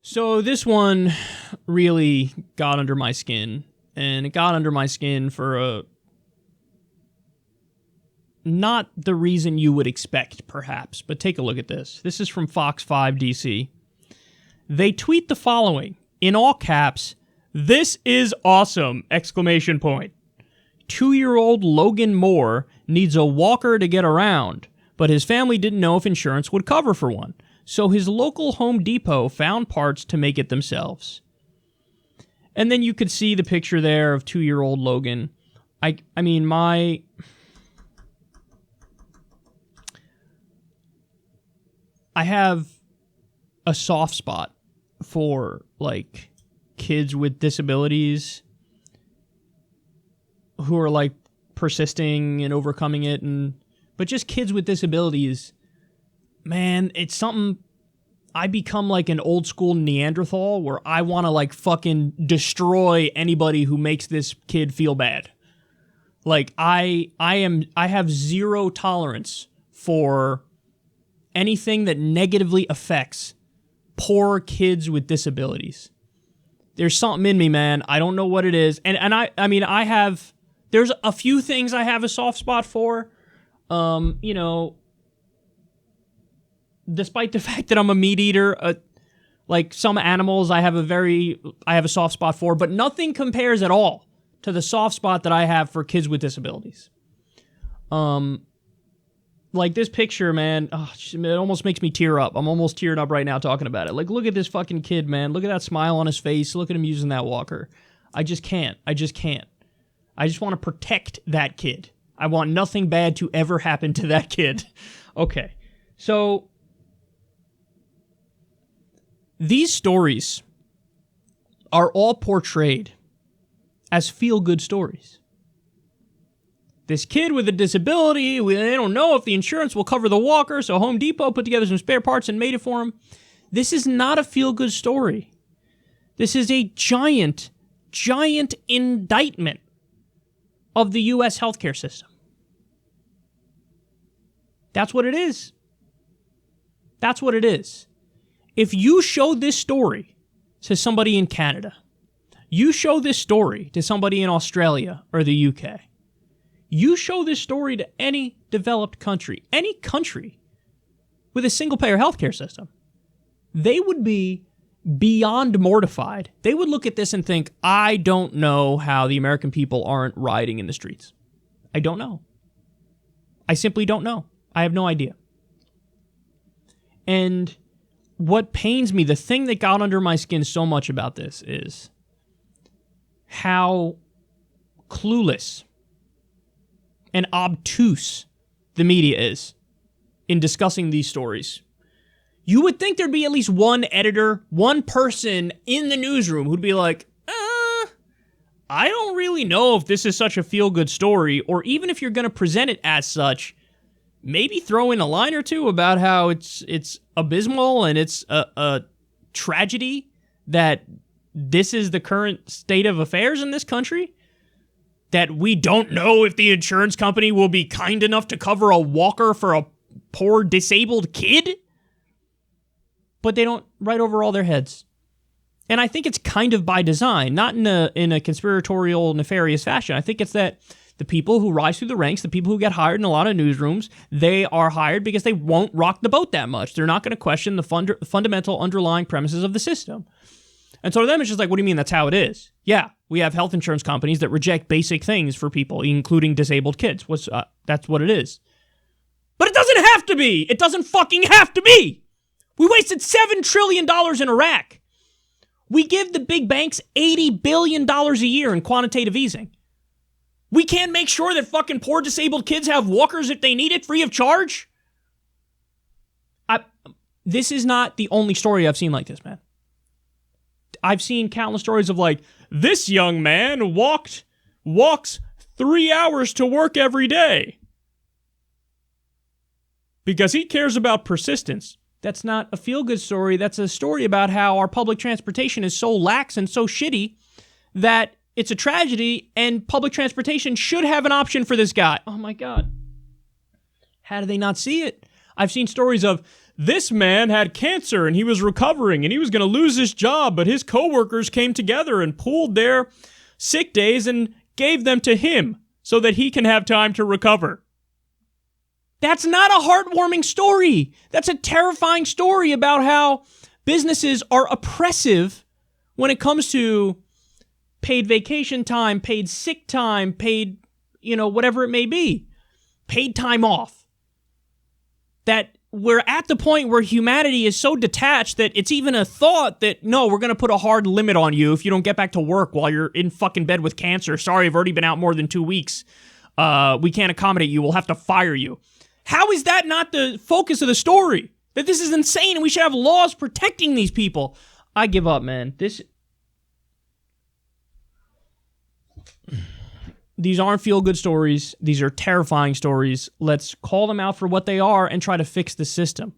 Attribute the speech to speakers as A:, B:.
A: So this one really got under my skin, and it got under my skin for not the reason you would expect, perhaps, but take a look at this. This is from Fox 5 DC. They tweet the following, in all caps, "This is awesome!" exclamation point. 2-year-old Logan Moore needs a walker to get around, but his family didn't know if insurance would cover for one. So his local Home Depot found parts to make it themselves. And then you could see the picture there of 2-year-old Logan. I have a soft spot for, like, kids with disabilities who are, like, persisting and overcoming it, but just kids with disabilities, man, it's something. I become like an old school Neanderthal where I want to, like, fucking destroy anybody who makes this kid feel bad. Like, I have zero tolerance for anything that negatively affects poor kids with disabilities. There's something in me, man. I don't know what it is. And there's a few things I have a soft spot for. Despite the fact that I'm a meat eater, like some animals I have a soft spot for, but nothing compares at all to the soft spot that I have for kids with disabilities. Like this picture, man, it almost makes me tear up. I'm almost tearing up right now talking about it. Like, look at this fucking kid, man. Look at that smile on his face. Look at him using that walker. I just can't. I just want to protect that kid. I want nothing bad to ever happen to that kid. Okay, so these stories are all portrayed as feel-good stories. This kid with a disability, they don't know if the insurance will cover the walker, so Home Depot put together some spare parts and made it for him. This is not a feel-good story. This is a giant, giant indictment of the U.S. healthcare system. That's what it is. That's what it is. If you show this story to somebody in Canada, you show this story to somebody in Australia or the UK, you show this story to any developed country, any country with a single-payer healthcare system, they would be beyond mortified. They would look at this and think, I don't know how the American people aren't rioting in the streets. I don't know. I simply don't know. I have no idea. And what pains me, the thing that got under my skin so much about this is how clueless and obtuse the media is in discussing these stories. You would think there'd be at least one editor, one person in the newsroom who'd be like, I don't really know if this is such a feel-good story, or even if you're going to present it as such, maybe throw in a line or two about how it's abysmal and it's a tragedy that this is the current state of affairs in this country, that we don't know if the insurance company will be kind enough to cover a walker for a poor disabled kid. But they don't write over all their heads. And I think it's kind of by design, not in a conspiratorial, nefarious fashion. I think it's that the people who rise through the ranks, the people who get hired in a lot of newsrooms, they are hired because they won't rock the boat that much. They're not going to question the fundamental underlying premises of the system. And so to them, it's just like, what do you mean that's how it is? Yeah, we have health insurance companies that reject basic things for people, including disabled kids. That's what it is. But it doesn't have to be. It doesn't fucking have to be. We wasted $7 trillion in Iraq. We give the big banks $80 billion a year in quantitative easing. We can't make sure that fucking poor disabled kids have walkers if they need it free of charge. This is not the only story I've seen like this, man. I've seen countless stories of, like, this young man walks 3 hours to work every day because he cares about persistence. That's not a feel-good story. That's a story about how our public transportation is so lax and so shitty that it's a tragedy, and public transportation should have an option for this guy. Oh my God. How do they not see it? I've seen stories of this man had cancer and he was recovering and he was going to lose his job, but his coworkers came together and pooled their sick days and gave them to him so that he can have time to recover. That's not a heartwarming story. That's a terrifying story about how businesses are oppressive when it comes to paid vacation time, paid sick time, paid, whatever it may be, paid time off. That we're at the point where humanity is so detached that it's even a thought that, no, we're going to put a hard limit on you if you don't get back to work while you're in fucking bed with cancer. Sorry, I've already been out more than 2 weeks. We can't accommodate you. We'll have to fire you. How is that not the focus of the story? That this is insane and we should have laws protecting these people. I give up, man. These aren't feel-good stories. These are terrifying stories. Let's call them out for what they are and try to fix the system.